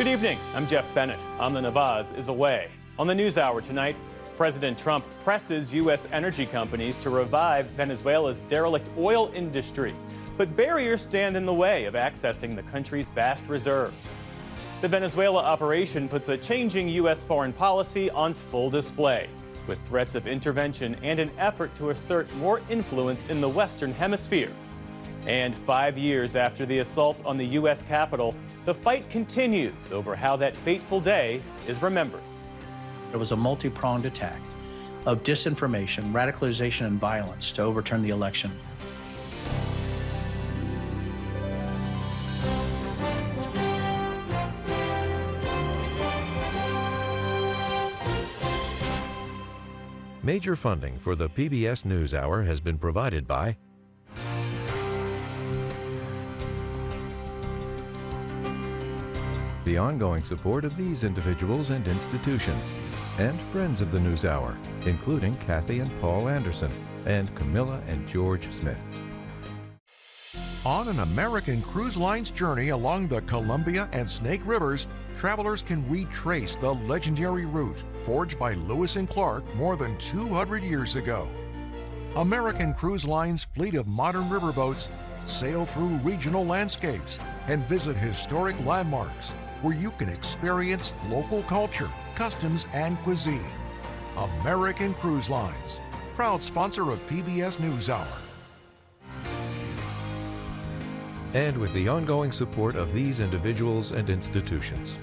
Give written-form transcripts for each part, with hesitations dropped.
Good evening. I'm Jeff Bennett. Amna Nawaz is away. On the NewsHour tonight, President Trump presses U.S. energy companies to revive Venezuela's derelict oil industry. But barriers stand in the way of accessing the country's vast reserves. The Venezuela operation puts a changing U.S. foreign policy on full display, with threats of intervention and an effort to assert more influence in the Western Hemisphere. And 5 years after the assault on the U.S. Capitol, the fight continues over how that fateful day is remembered. It was a multi-pronged attack of disinformation, radicalization, and violence to overturn the election. Major funding for the PBS NewsHour has been provided by the ongoing support of these individuals and institutions, and friends of the NewsHour, including Kathy and Paul Anderson, and Camilla and George Smith. On an American Cruise Line's journey along the Columbia and Snake Rivers, travelers can retrace the legendary route forged by Lewis and Clark more than 200 years ago. American Cruise Line's fleet of modern riverboats sail through regional landscapes and visit historic landmarks where you can experience local culture, customs, and cuisine. American Cruise Lines, proud sponsor of PBS NewsHour. And with the ongoing support of these individuals and institutions.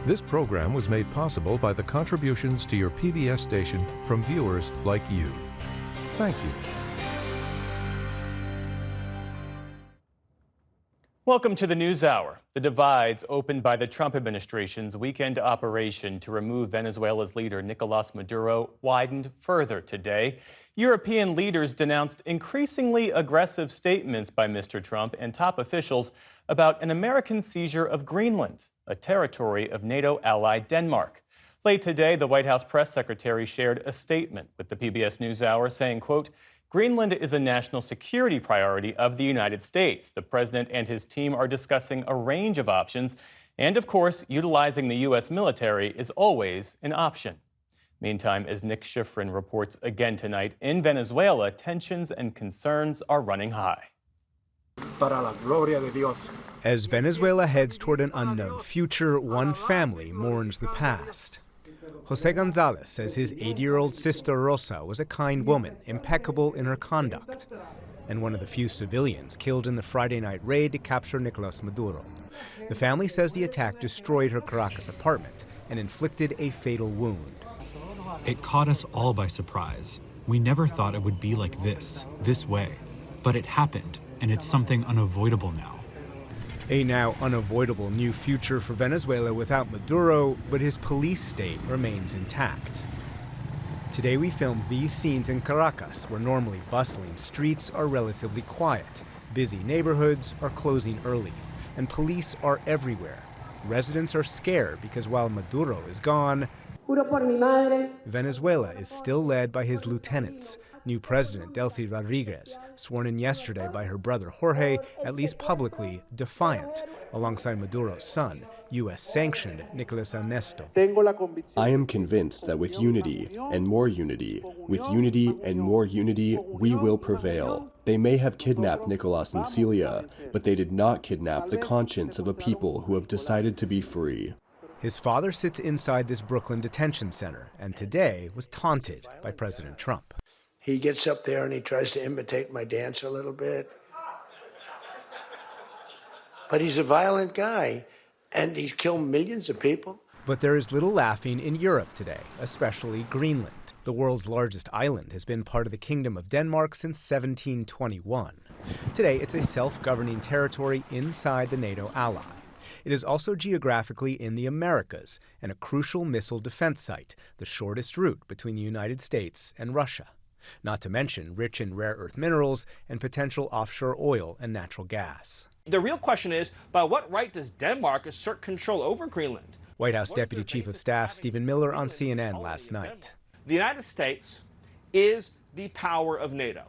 This program was made possible by the contributions to your PBS station from viewers like you. Thank you. Welcome to the NewsHour. The divides opened by the Trump administration's weekend operation to remove Venezuela's leader Nicolas Maduro widened further today. European leaders denounced increasingly aggressive statements by Mr. Trump and top officials about an American seizure of Greenland, a territory of NATO ally Denmark. Late today, the White House press secretary shared a statement with the PBS NewsHour saying, quote, Greenland is a national security priority of the United States. The president and his team are discussing a range of options, and of course, utilizing the U.S. military is always an option. Meantime, as Nick Schifrin reports again tonight, in Venezuela, tensions and concerns are running high. Para la gloria de Dios. As Venezuela heads toward an unknown future, one family mourns the past. Jose Gonzalez says his 80-year-old sister Rosa was a kind woman, impeccable in her conduct, and one of the few civilians killed in the Friday night raid to capture Nicolas Maduro. The family says the attack destroyed her Caracas apartment and inflicted a fatal wound. It caught us all by surprise. We never thought it would be like this way. But it happened, and it's something unavoidable now. A now unavoidable new future for Venezuela without Maduro, but his police state remains intact. Today we filmed these scenes in Caracas, where normally bustling streets are relatively quiet. Busy neighborhoods are closing early, and police are everywhere. Residents are scared because while Maduro is gone, Venezuela is still led by his lieutenants. New President Delcy Rodriguez, sworn in yesterday by her brother Jorge, at least publicly defiant, alongside Maduro's son, U.S.-sanctioned Nicolas Ernesto. I am convinced that with unity and more unity, with unity and more unity, we will prevail. They may have kidnapped Nicolas and Celia, but they did not kidnap the conscience of a people who have decided to be free. His father sits inside this Brooklyn detention center, and today was taunted by President Trump. He gets up there and he tries to imitate my dance a little bit. But he's a violent guy, and he's killed millions of people. But there is little laughing in Europe today, especially Greenland. The world's largest island has been part of the Kingdom of Denmark since 1721. Today, it's a self-governing territory inside the NATO ally. It is also geographically in the Americas and a crucial missile defense site, the shortest route between the United States and Russia. not to mention rich in rare earth minerals and potential offshore oil and natural gas. The real question is, by what right does Denmark assert control over Greenland? White House Deputy Chief of Staff Stephen Miller on CNN last night. The United States is the power of NATO.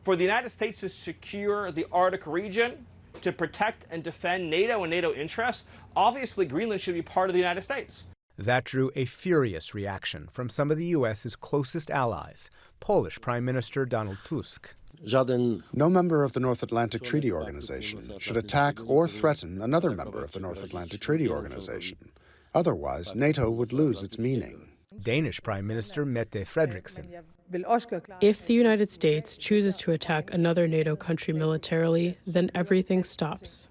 For the United States to secure the Arctic region, to protect and defend NATO and NATO interests, obviously Greenland should be part of the United States. That drew a furious reaction from some of the U.S.'s closest allies, Polish Prime Minister Donald Tusk. No member of the North Atlantic Treaty Organization should attack or threaten another member of the North Atlantic Treaty Organization. Otherwise, NATO would lose its meaning. Danish Prime Minister Mette Frederiksen. If the United States chooses to attack another NATO country militarily, then everything stops.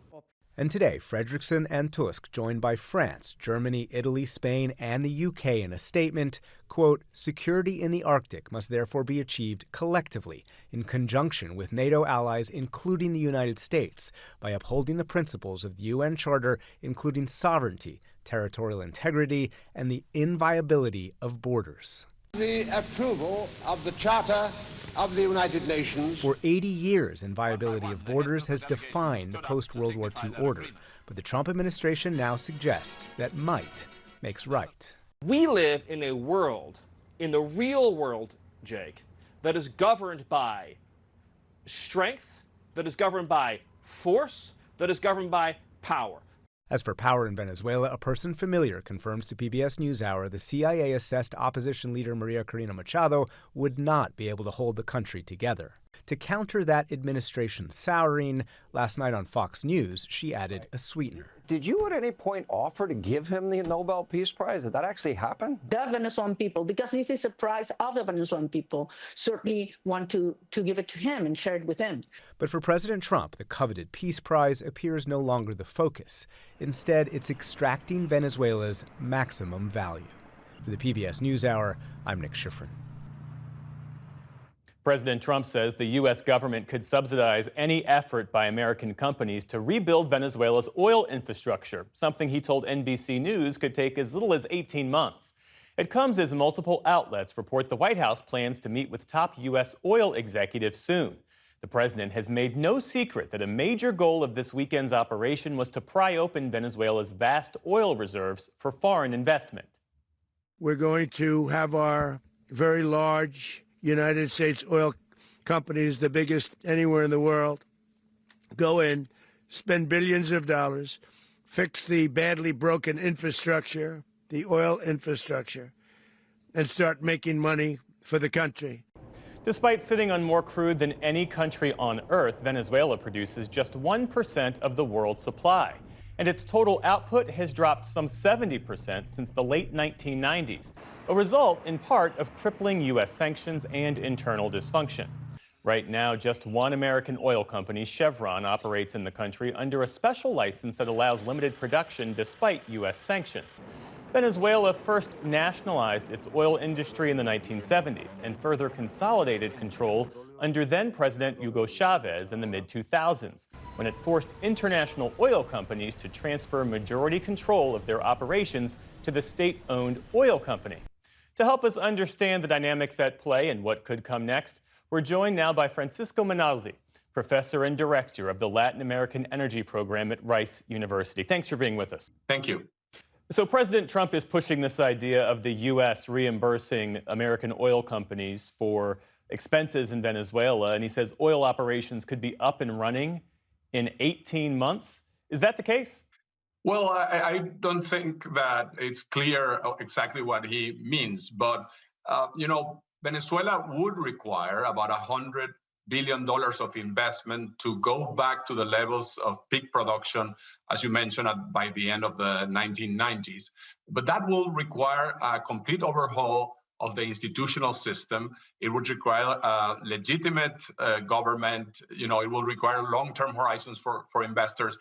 And today, Frederiksen and Tusk, joined by France, Germany, Italy, Spain, and the UK in a statement, quote, security in the Arctic must therefore be achieved collectively in conjunction with NATO allies, including the United States, by upholding the principles of the UN Charter, including sovereignty, territorial integrity, and the inviolability of borders. The approval of the Charter of the United Nations. For 80 years, inviolability of borders has defined the post-World War II order, but the Trump administration now suggests that might makes right. We live in a world, in the real world, Jake, that is governed by strength, that is governed by force, that is governed by power. As for power in Venezuela, a person familiar confirms to PBS NewsHour the CIA-assessed opposition leader Maria Corina Machado would not be able to hold the country together. To counter that administration's souring, last night on Fox News, she added a sweetener. Did you at any point offer to give him the Nobel Peace Prize? Did that actually happen? The Venezuelan people, because this is a prize of the Venezuelan people, certainly want to give it to him and share it with him. But for President Trump, the coveted Peace Prize appears no longer the focus. Instead, it's extracting Venezuela's maximum value. For the PBS NewsHour, I'm Nick Schifrin. President Trump says the U.S. government could subsidize any effort by American companies to rebuild Venezuela's oil infrastructure, something he told NBC News could take as little as 18 months. It comes as multiple outlets report the White House plans to meet with top U.S. oil executives soon. The president has made no secret that a major goal of this weekend's operation was to pry open Venezuela's vast oil reserves for foreign investment. We're going to have our very large United States oil companies, the biggest anywhere in the world, go in, spend billions of dollars, fix the badly broken infrastructure, the oil infrastructure, and start making money for the country. Despite sitting on more crude than any country on Earth, Venezuela produces just 1% of the world's supply. And its total output has dropped some 70% since the late 1990s, a result in part of crippling U.S. sanctions and internal dysfunction. Right now, just one American oil company, Chevron, operates in the country under a special license that allows limited production despite U.S. sanctions. Venezuela first nationalized its oil industry in the 1970s and further consolidated control under then-President Hugo Chavez in the mid-2000s, when it forced international oil companies to transfer majority control of their operations to the state-owned oil company. To help us understand the dynamics at play and what could come next, we're joined now by Francisco Minaldi, professor and director of the Latin American Energy Program at Rice University. Thanks for being with us. Thank you. So President Trump is pushing this idea of the U.S. reimbursing American oil companies for expenses in Venezuela, and he says oil operations could be up and running in 18 months. Is that the case? Well, I don't think that it's clear exactly what he means, but, Venezuela would require about $100 billion of investment to go back to the levels of peak production, as you mentioned, by the end of the 1990s. But that will require a complete overhaul of the institutional system. It would require a legitimate government. It will require long-term horizons for investors.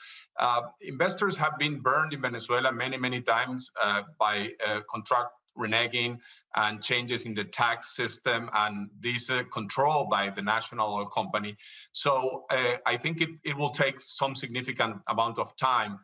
Investors have been burned in Venezuela many, many times by contract reneging and changes in the tax system and this control by the national oil company. So I think it will take some significant amount of time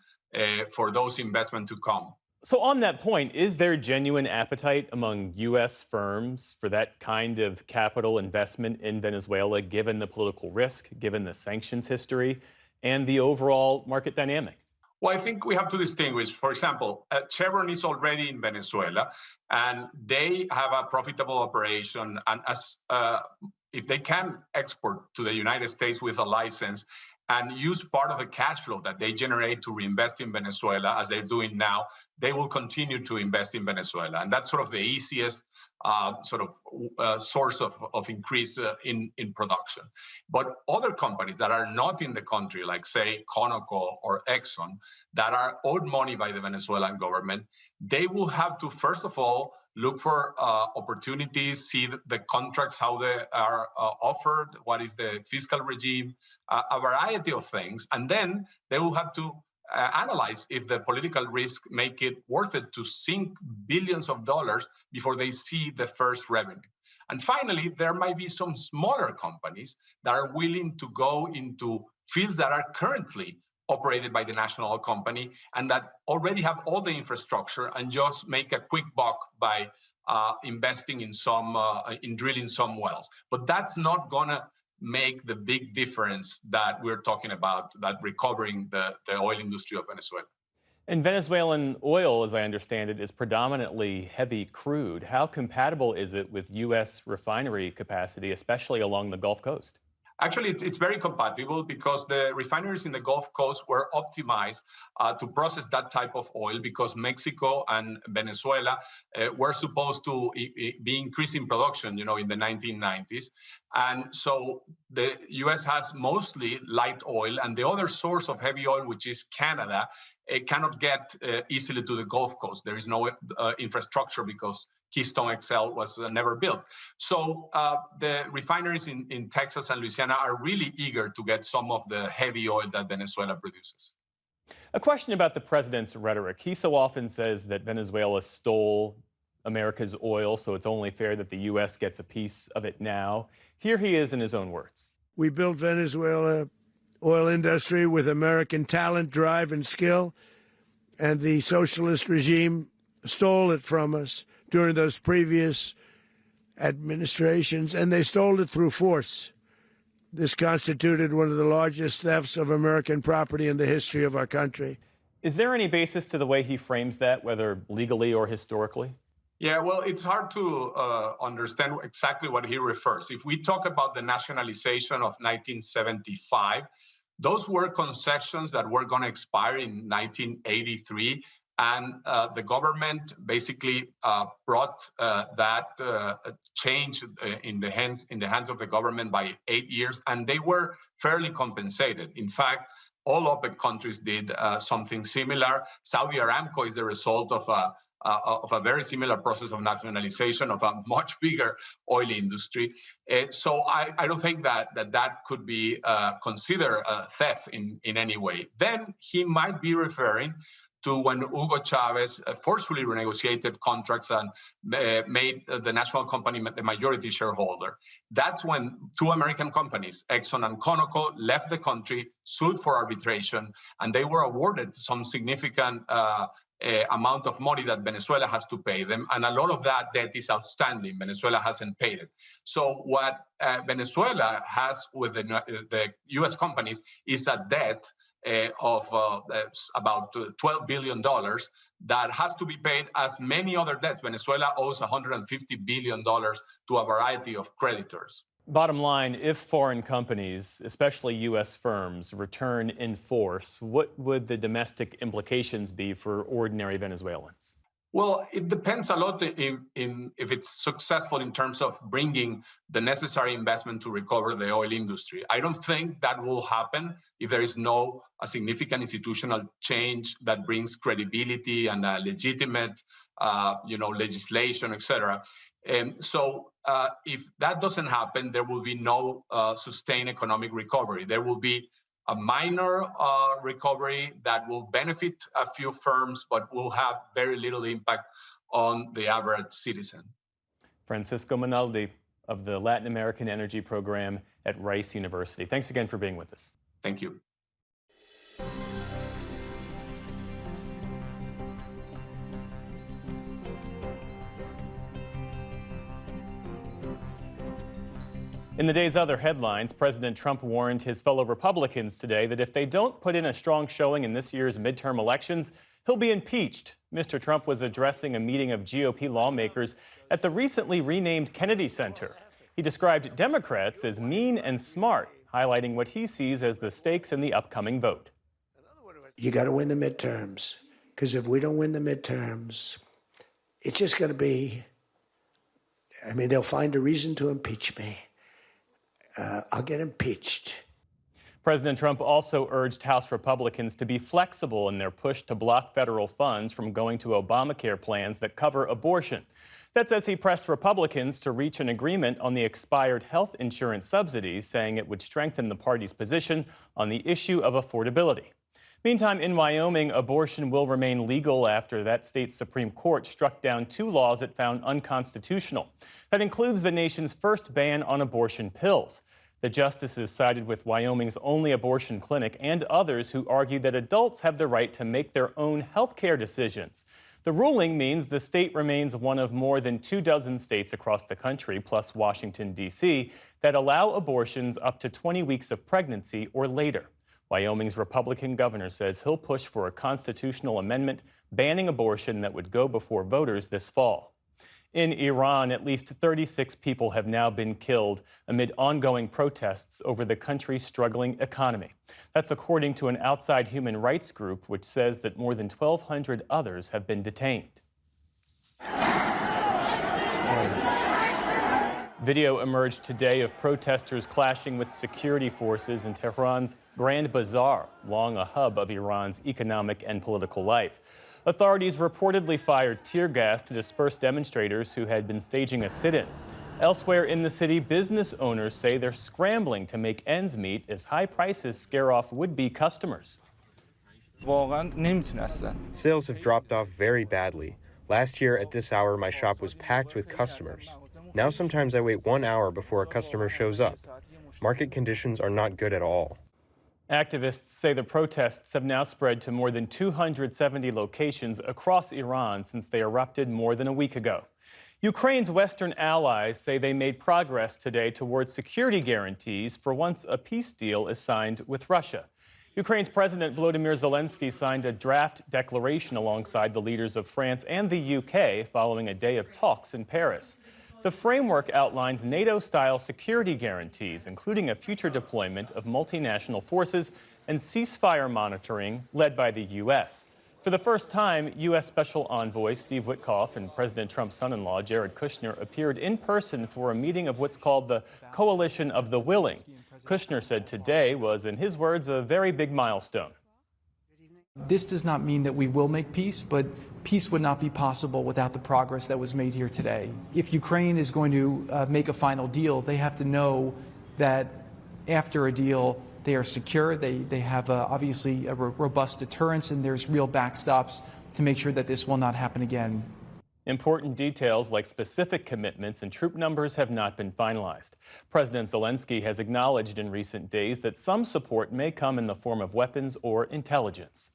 for those investments to come. So, on that point, is there genuine appetite among U.S. firms for that kind of capital investment in Venezuela, given the political risk, given the sanctions history, and the overall market dynamic? Well, I think we have to distinguish. For example, Chevron is already in Venezuela, and they have a profitable operation. And as if they can export to the United States with a license and use part of the cash flow that they generate to reinvest in Venezuela, as they're doing now, they will continue to invest in Venezuela. And that's sort of the easiest source of increase in production. But other companies that are not in the country, like, say, Conoco or Exxon, that are owed money by the Venezuelan government, they will have to, first of all, look for opportunities, see the contracts, how they are offered, what is the fiscal regime, a variety of things. And then they will have to analyze if the political risk make it worth it to sink billions of dollars before they see the first revenue. And finally, there might be some smaller companies that are willing to go into fields that are currently operated by the national oil company and that already have all the infrastructure and just make a quick buck by investing in in drilling some wells. But that's not gonna make the big difference that we're talking about, that recovering the oil industry of Venezuela. And Venezuelan oil, as I understand it, is predominantly heavy crude. How compatible is it with U.S. refinery capacity, especially along the Gulf Coast? Actually, it's very compatible because the refineries in the Gulf Coast were optimized to process that type of oil because Mexico and Venezuela were supposed to be increasing production, in the 1990s. And so the U.S. has mostly light oil, and the other source of heavy oil, which is Canada, it cannot get easily to the Gulf Coast. There is no infrastructure because Keystone XL was never built. So the refineries in Texas and Louisiana are really eager to get some of the heavy oil that Venezuela produces. A question about the president's rhetoric. He so often says that Venezuela stole America's oil, so it's only fair that the U.S. gets a piece of it now. Here he is in his own words. We built Venezuela oil industry with American talent, drive, and skill, and the socialist regime stole it from us during those previous administrations, and they stole it through force. This constituted one of the largest thefts of American property in the history of our country. Is there any basis to the way he frames that, whether legally or historically? Yeah, well, it's hard to understand exactly what he refers. If we talk about the nationalization of 1975, those were concessions that were going to expire in 1983. And the government basically brought that change in the hands of the government by 8 years, and they were fairly compensated. In fact, all OPEC countries did something similar. Saudi Aramco is the result of a very similar process of nationalization of a much bigger oil industry. So I don't think that could be considered a theft in any way. Then he might be referring to when Hugo Chavez forcefully renegotiated contracts and made the national company the majority shareholder. That's when two American companies, Exxon and Conoco, left the country, sued for arbitration, and they were awarded some significant amount of money that Venezuela has to pay them, and a lot of that debt is outstanding. Venezuela hasn't paid it. So what Venezuela has with the U.S. companies is a debt of about $12 billion that has to be paid as many other debts. Venezuela owes $150 billion to a variety of creditors. Bottom line, if foreign companies, especially U.S. firms, return in force, what would the domestic implications be for ordinary Venezuelans? Well, it depends a lot if it's successful in terms of bringing the necessary investment to recover the oil industry. I don't think that will happen if there is no a significant institutional change that brings credibility and legitimate, legislation, etc. So if that doesn't happen, there will be no sustained economic recovery. There will be a minor recovery that will benefit a few firms, but will have very little impact on the average citizen. Francisco Monaldi of the Latin American Energy Program at Rice University. Thanks again for being with us. Thank you. In the day's other headlines, President Trump warned his fellow Republicans today that if they don't put in a strong showing in this year's midterm elections, he'll be impeached. Mr. Trump was addressing a meeting of GOP lawmakers at the recently renamed Kennedy Center. He described Democrats as mean and smart, highlighting what he sees as the stakes in the upcoming vote. You got to win the midterms, because if we don't win the midterms, it's just going to be, they'll find a reason to impeach me. I'll get impeached. President Trump also urged House Republicans to be flexible in their push to block federal funds from going to Obamacare plans that cover abortion. That's as he pressed Republicans to reach an agreement on the expired health insurance subsidies, saying it would strengthen the party's position on the issue of affordability. Meantime, in Wyoming, abortion will remain legal after that state's Supreme Court struck down 2 laws it found unconstitutional. That includes the nation's first ban on abortion pills. The justices sided with Wyoming's only abortion clinic and others who argued that adults have the right to make their own health care decisions. The ruling means the state remains one of more than 24 states across the country, plus Washington, D.C., that allow abortions up to 20 weeks of pregnancy or later. Wyoming's Republican governor says he'll push for a constitutional amendment banning abortion that would go before voters this fall. In Iran, at least 36 people have now been killed amid ongoing protests over the country's struggling economy. That's according to an outside human rights group, which says that more than 1,200 others have been detained. Video emerged today of protesters clashing with security forces in Tehran's Grand Bazaar, long a hub of Iran's economic and political life. Authorities reportedly fired tear gas to disperse demonstrators who had been staging a sit-in. Elsewhere in the city, business owners say they're scrambling to make ends meet as high prices scare off would-be customers. Sales have dropped off very badly. Last year at this hour, my shop was packed with customers. Now sometimes I wait 1 hour before a customer shows up. Market conditions are not good at all. Activists say the protests have now spread to more than 270 locations across Iran since they erupted more than a week ago. Ukraine's Western allies say they made progress today towards security guarantees for once a peace deal is signed with Russia. Ukraine's President Volodymyr Zelensky signed a draft declaration alongside the leaders of France and the UK following a day of talks in Paris. The framework outlines NATO-style security guarantees, including a future deployment of multinational forces and ceasefire monitoring led by the U.S. For the first time, U.S. Special Envoy Steve Witkoff and President Trump's son-in-law Jared Kushner appeared in person for a meeting of what's called the Coalition of the Willing. Kushner said today was, in his words, a very big milestone. This does not mean that we will make peace, but peace would not be possible without the progress that was made here today. If Ukraine is going to make a final deal, they have to know that after a deal, they are secure, they have obviously a robust deterrence, and there's real backstops to make sure that this will not happen again. Important details like specific commitments and troop numbers have not been finalized. President Zelensky has acknowledged in recent days that some support may come in the form of weapons or intelligence.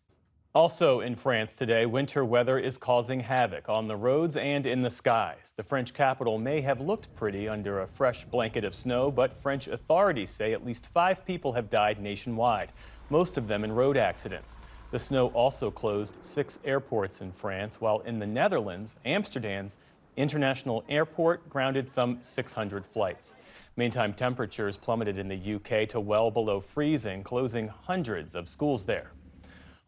Also in France today, winter weather is causing havoc on the roads and in the skies. The French capital may have looked pretty under a fresh blanket of snow, but French authorities say at least 5 people have died nationwide, most of them in road accidents. The snow also closed 6 airports in France, while in the Netherlands, Amsterdam's international airport grounded some 600 flights. Meantime, temperatures plummeted in the UK to well below freezing, closing hundreds of schools there.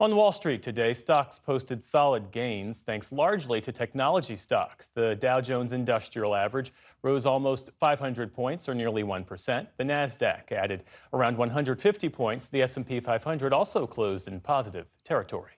On Wall Street today, stocks posted solid gains thanks largely to technology stocks. The Dow Jones Industrial Average rose almost 500 points, or nearly 1%. The Nasdaq added around 150 points. The S&P 500 also closed in positive territory.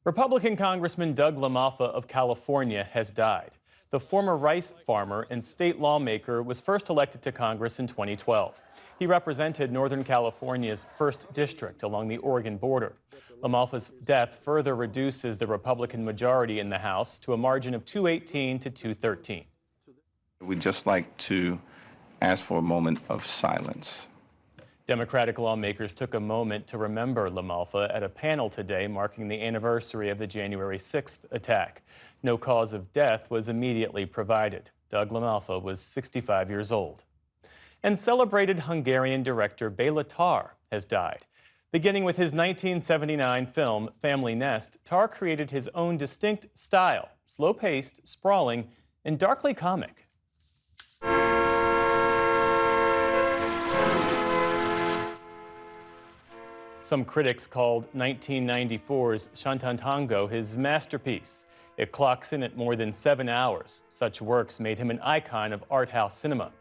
Republican Congressman Doug LaMalfa of California has died. The former rice farmer and state lawmaker was first elected to Congress in 2012. He represented Northern California's 1st District along the Oregon border. LaMalfa's death further reduces the Republican majority in the House to a margin of 218 to 213. We'd just like to ask for a moment of silence. Democratic lawmakers took a moment to remember LaMalfa at a panel today marking the anniversary of the January 6th attack. No cause of death was immediately provided. Doug LaMalfa was 65 years old. And celebrated Hungarian director Béla Tarr has died. Beginning with his 1979 film Family Nest, Tarr created his own distinct style, slow-paced, sprawling, and darkly comic. Some critics called 1994's Shantantango his masterpiece. It clocks in at more than 7 hours. Such works made him an icon of art house cinema.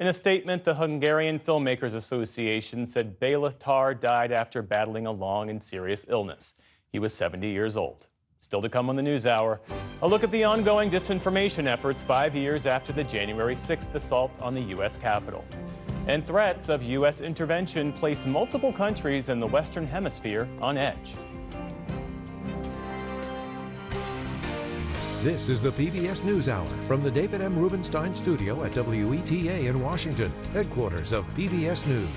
In a statement, the Hungarian Filmmakers Association said Béla Tarr died after battling a long and serious illness. He was 70 years old. Still to come on the NewsHour, a look at the ongoing disinformation efforts 5 years after the January 6th assault on the U.S. Capitol. And threats of U.S. intervention place multiple countries in the Western Hemisphere on edge. This is the PBS NewsHour from the David M. Rubenstein studio at WETA in Washington, headquarters of PBS News.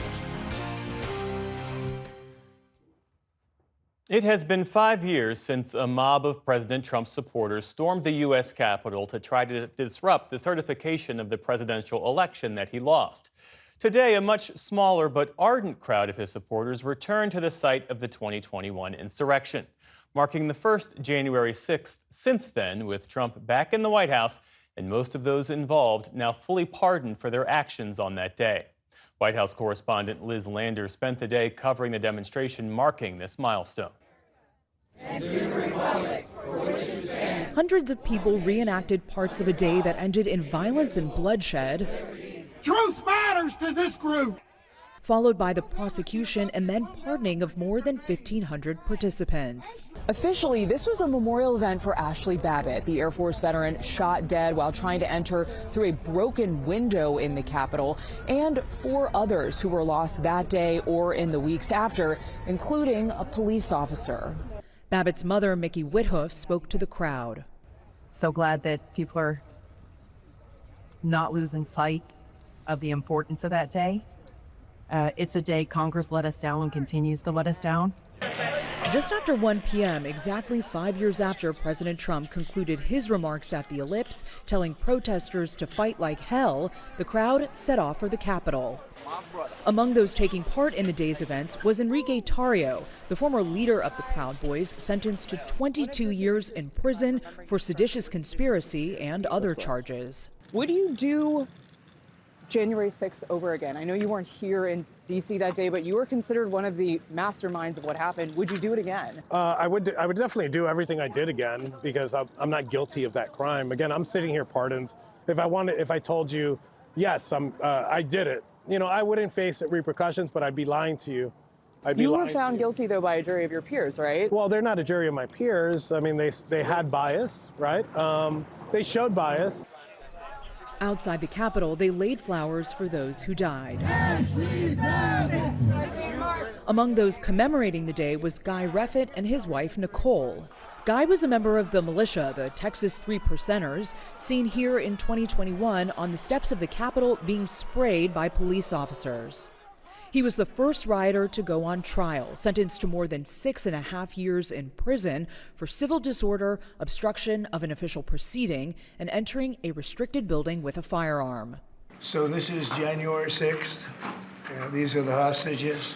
It has been 5 years since a mob of President Trump's supporters stormed the U.S. Capitol to try to disrupt the certification of the presidential election that he lost. Today, a much smaller but ardent crowd of his supporters returned to the site of the 2021 insurrection, marking the first January 6th since then, with Trump back in the White House and most of those involved now fully pardoned for their actions on that day. White House correspondent Liz Lander spent the day covering the demonstration marking this milestone. Hundreds of people reenacted parts of a day that ended in violence and bloodshed. Truth matters to this group. Followed by the prosecution and then pardoning of more than 1,500 participants. Officially, this was a memorial event for Ashley Babbitt, the Air Force veteran shot dead while trying to enter through a broken window in the Capitol, and 4 others who were lost that day or in the weeks after, including a police officer. Babbitt's mother, Mickey Withoof, spoke to the crowd. So glad that people are not losing sight of the importance of that day. It's a day Congress let us down and continues to let us down. Just after 1 p.m., exactly 5 years after President Trump concluded his remarks at the Ellipse, telling protesters to fight like hell, the crowd set off for the Capitol. Among those taking part in the day's events was Enrique Tarrio, the former leader of the Proud Boys, sentenced to 22 years in prison for seditious conspiracy and other charges. Would you do January 6th over again? I know you weren't here in D.C. that day, but you were considered one of the masterminds of what happened. Would you do it again? I would definitely do everything I did again, because I'm not guilty of that crime. Again, I'm sitting here pardoned. If I told you, yes, I did it, I wouldn't face repercussions, but I'd be lying to you. You were found guilty, though, by a jury of your peers, right? Well, they're not a jury of my peers. I mean, they had bias, right? They showed bias. Outside the Capitol, they laid flowers for those who died. Among those commemorating the day was Guy Reffitt and his wife, Nicole. Guy was a member of the militia, the Texas 3 Percenters, seen here in 2021 on the steps of the Capitol being sprayed by police officers. He was the first rioter to go on trial, sentenced to more than 6.5 years in prison for civil disorder, obstruction of an official proceeding, and entering a restricted building with a firearm. So this is January 6th. These are the hostages.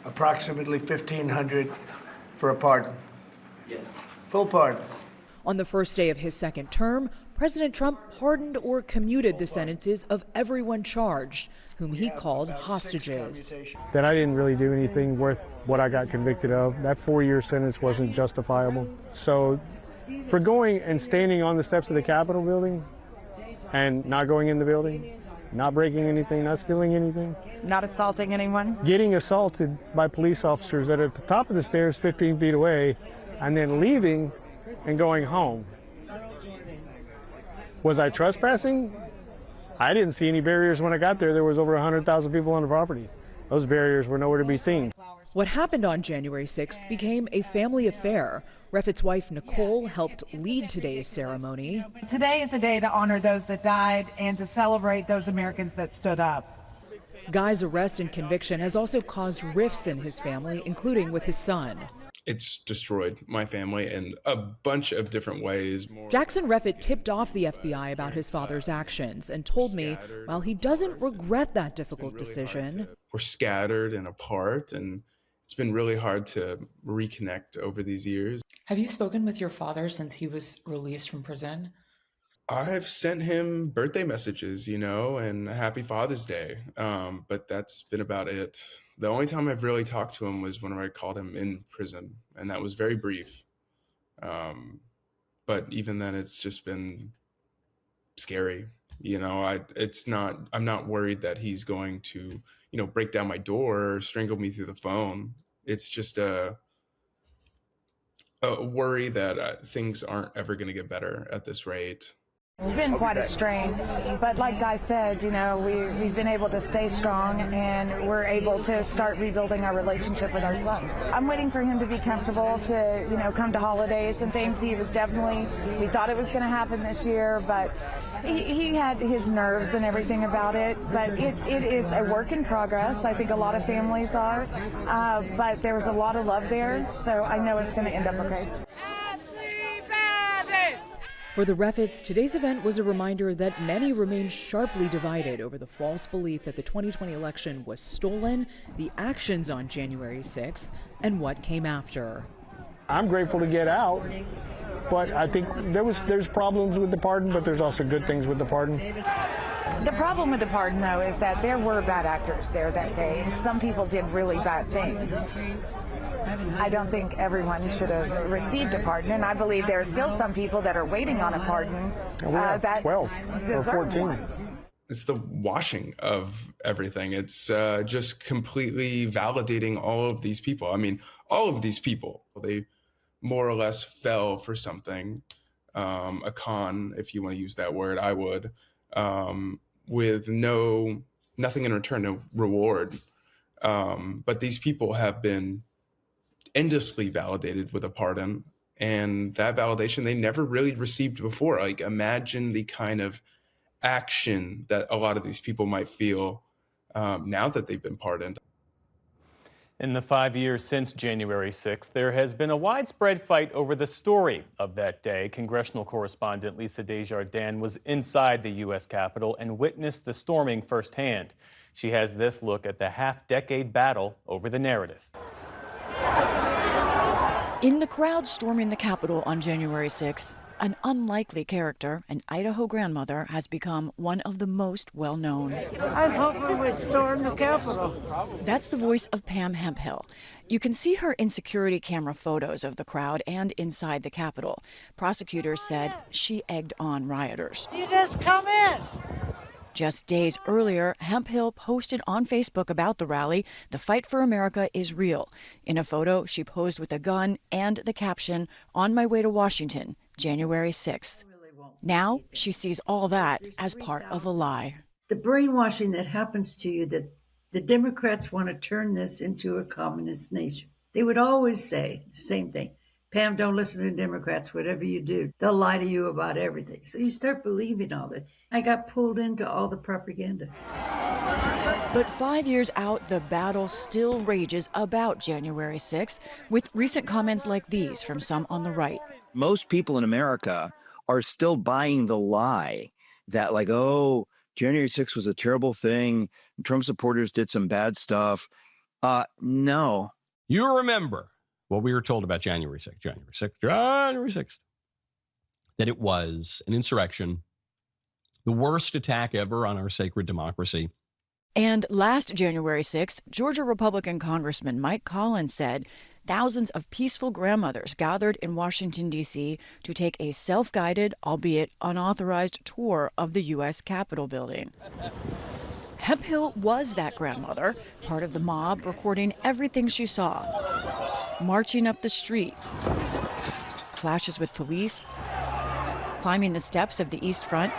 Approximately 1,500 for a pardon. Yes. Full pardon. On the first day of his second term, President Trump pardoned or commuted the sentences of everyone charged, whom he called hostages. That I didn't really do anything worth what I got convicted of. That 4-year sentence wasn't justifiable. So for going and standing on the steps of the Capitol building and not going in the building, not breaking anything, not stealing anything. Not assaulting anyone. Getting assaulted by police officers that are at the top of the stairs 15 feet away and then leaving and going home. Was I trespassing? I didn't see any barriers when I got there. There was over 100,000 people on the property. Those barriers were nowhere to be seen. What happened on January 6th became a family affair. Reffitt's wife, Nicole, helped lead today's ceremony. Today is the day to honor those that died and to celebrate those Americans that stood up. Guy's arrest and conviction has also caused rifts in his family, including with his son. it's destroyed my family in a bunch of different ways. Jackson Reffitt tipped off the FBI about his father's actions and told me while he doesn't regret that difficult decision, we're scattered and apart, and it's been really hard to reconnect over these years. Have you spoken with your father since he was released from prison? I've sent him birthday messages, and Happy Father's Day, but that's been about it. The only time I've really talked to him was whenever I called him in prison, and that was very brief. But even then, it's just been scary. I'm not worried that he's going to, break down my door or strangle me through the phone. It's just a worry that things aren't ever going to get better at this rate. It's been quite a strain, but like Guy said, we've been able to stay strong, and we're able to start rebuilding our relationship with our son. I'm waiting for him to be comfortable to, come to holidays and things. We thought it was going to happen this year, but he had his nerves and everything about it. But it is a work in progress. I think a lot of families are, but there was a lot of love there, so I know it's going to end up okay. For the Reffitts, today's event was a reminder that many remain sharply divided over the false belief that the 2020 election was stolen, the actions on January 6th, and what came after. I'm grateful to get out, but I think there's problems with the pardon, but there's also good things with the pardon. The problem with the pardon, though, is that there were bad actors there that day. Some people did really bad things. I don't think everyone should have received a pardon, and I believe there are still some people that are waiting on a pardon. That 12 or 14. One. It's the washing of everything. It's just completely validating all of these people. I mean, all of these people, they more or less fell for something, a con, if you want to use that word, I would, with nothing in return, no reward. But these people have been endlessly validated with a pardon, and that validation they never really received before. Like, imagine the kind of action that a lot of these people might feel now that they've been pardoned. In the 5 years since January 6th, there has been a widespread fight over the story of that day. Congressional correspondent Lisa Desjardins was inside the U.S. Capitol and witnessed the storming firsthand. She has this look at the half-decade battle over the narrative. In the crowd storming the Capitol on January 6th, an unlikely character, an Idaho grandmother, has become one of the most well-known. I was hoping we'd storm the Capitol. That's the voice of Pam Hemphill. You can see her in security camera photos of the crowd and inside the Capitol. Prosecutors said she egged on rioters. You just come in. Just days earlier, Hemphill posted on Facebook about the rally, "The fight for America is real." In a photo, she posed with a gun and the caption, "On my way to Washington, January 6th. Now, she sees all that as part of a lie. The brainwashing that happens to you, that the Democrats want to turn this into a communist nation. They would always say the same thing. Pam, don't listen to Democrats, whatever you do. They'll lie to you about everything. So you start believing all that. I got pulled into all the propaganda. But 5 years out, the battle still rages about January 6th, with recent comments like these from some on the right. Most people in America are still buying the lie that, like, oh, January 6th was a terrible thing. Trump supporters did some bad stuff. No. You remember what we were told about January 6th, that it was an insurrection, the worst attack ever on our sacred democracy. And last January 6th, Georgia Republican Congressman Mike Collins said thousands of peaceful grandmothers gathered in Washington, D.C. to take a self-guided, albeit unauthorized, tour of the U.S. Capitol building. Hemphill was that grandmother, part of the mob, recording everything she saw. Marching up the street, clashes with police, climbing the steps of the East Front,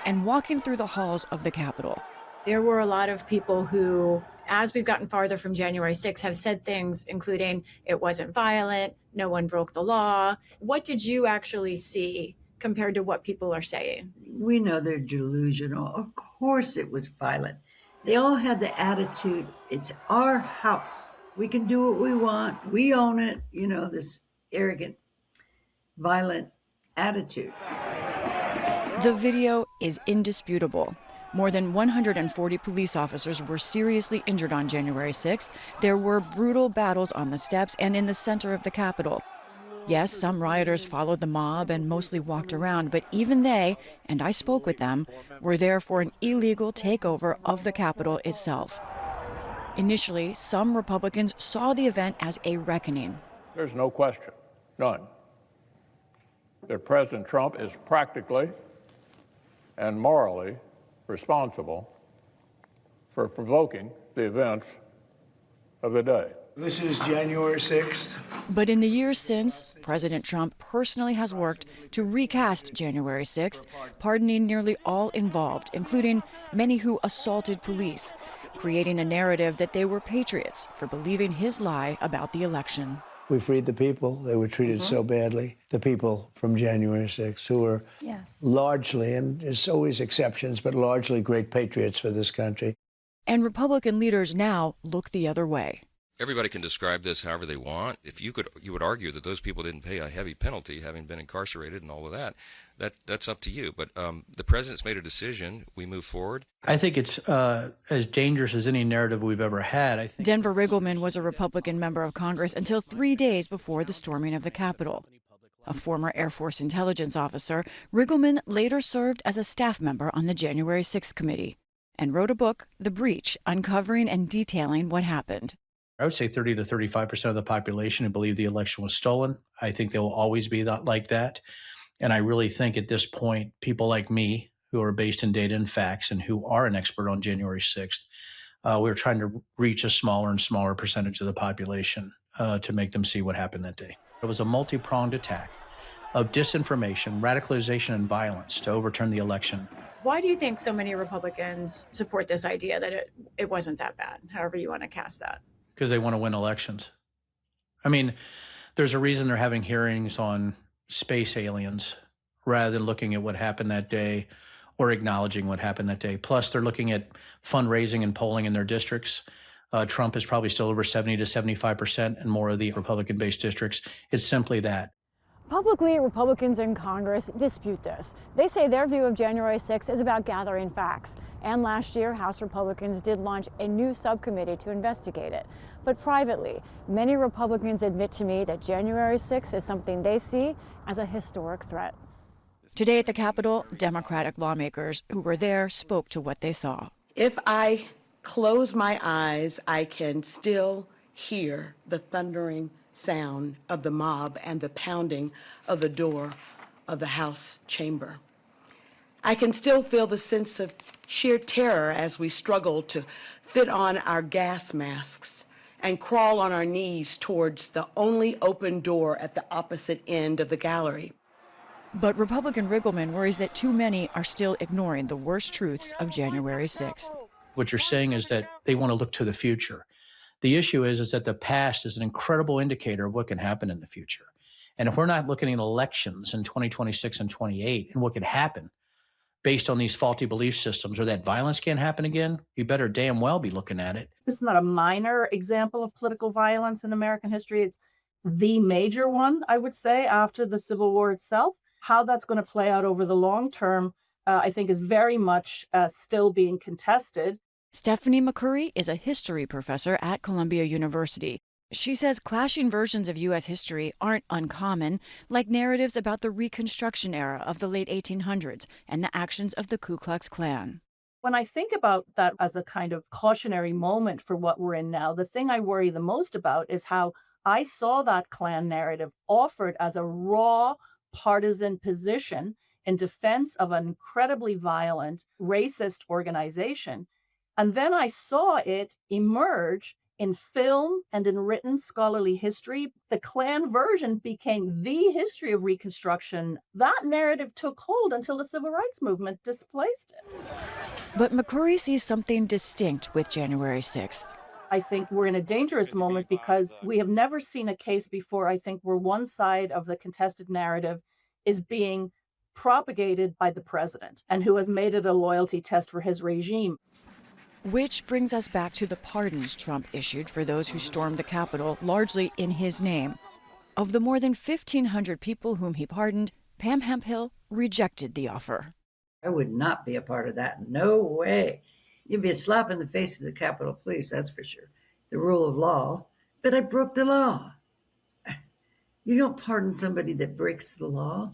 and walking through the halls of the Capitol. There were a lot of people who, as we've gotten farther from January 6th, have said things including it wasn't violent, no one broke the law. What did you actually see compared to what people are saying? We know they're delusional. Of course it was violent. They all had the attitude, it's our house. We can do what we want. We own it. You know, this arrogant, violent attitude. The video is indisputable. More than 140 police officers were seriously injured on January 6th. There were brutal battles on the steps and in the center of the Capitol. Yes, some rioters followed the mob and mostly walked around, but even they, and I spoke with them, were there for an illegal takeover of the Capitol itself. Initially, some Republicans saw the event as a reckoning. There's no question, none, that President Trump is practically and morally responsible for provoking the events of the day. This is January 6th. But in the years since, President Trump personally has worked to recast January 6th, pardoning nearly all involved, including many who assaulted police, creating a narrative that they were patriots for believing his lie about the election. We freed the people. They were treated so badly. The people from January 6th, who were largely, and there's always exceptions, but largely great patriots for this country. And Republican leaders now look the other way. Everybody can describe this however they want. If you would argue that those people didn't pay a heavy penalty, having been incarcerated and all of that. That's up to you. But the president's made a decision. We move forward. I think it's as dangerous as any narrative we've ever had. I think Denver Riggleman was a Republican member of Congress until 3 days before the storming of the Capitol. A former Air Force intelligence officer, Riggleman later served as a staff member on the January 6th committee and wrote a book, The Breach, uncovering and detailing what happened. I would say 30 to 35% of the population who believe the election was stolen. I think they will always be like that. And I really think at this point, people like me, who are based in data and facts and who are an expert on January 6th, we're trying to reach a smaller and smaller percentage of the population to make them see what happened that day. It was a multi-pronged attack of disinformation, radicalization, and violence to overturn the election. Why do you think so many Republicans support this idea that it wasn't that bad, however you want to cast that? Because they want to win elections. I mean, there's a reason they're having hearings on space aliens rather than looking at what happened that day or acknowledging what happened that day. Plus, they're looking at fundraising and polling in their districts. Trump is probably still over 70 to 75% in more of the Republican-based districts. It's simply that. Publicly, Republicans in Congress dispute this. They say their view of January 6th is about gathering facts. And last year, House Republicans did launch a new subcommittee to investigate it. But privately, many Republicans admit to me that January 6th is something they see as a historic threat. Today at the Capitol, Democratic lawmakers who were there spoke to what they saw. If I close my eyes, I can still hear the thundering sound of the mob and the pounding of the door of the House chamber. I can still feel the sense of sheer terror as we struggle to fit on our gas masks and crawl on our knees towards the only open door at the opposite end of the gallery. But Republican Riggleman worries that too many are still ignoring the worst truths of January 6th. What you're saying is that they want to look to the future. The issue is that the past is an incredible indicator of what can happen in the future. And if we're not looking at elections in 2026 and 28 and what can happen based on these faulty belief systems or that violence can't happen again, you better damn well be looking at it. This is not a minor example of political violence in American history. It's the major one, I would say, after the Civil War itself. How that's going to play out over the long term, I think, is very much still being contested. Stephanie McCurry is a history professor at Columbia University. She says clashing versions of U.S. history aren't uncommon, like narratives about the Reconstruction era of the late 1800s and the actions of the Ku Klux Klan. When I think about that as a kind of cautionary moment for what we're in now, the thing I worry the most about is how I saw that Klan narrative offered as a raw partisan position in defense of an incredibly violent, racist organization. And then I saw it emerge in film and in written scholarly history. The Klan version became the history of Reconstruction. That narrative took hold until the Civil Rights Movement displaced it. But McCurry sees something distinct with January 6th. I think we're in a dangerous moment because we have never seen a case before, I think, where one side of the contested narrative is being propagated by the president and who has made it a loyalty test for his regime. Which brings us back to the pardons Trump issued for those who stormed the Capitol, largely in his name. Of the more than 1,500 people whom he pardoned, Pam Hemphill rejected the offer. I would not be a part of that. No way. You'd be a slap in the face of the Capitol Police, that's for sure. The rule of law. But I broke the law. You don't pardon somebody that breaks the law.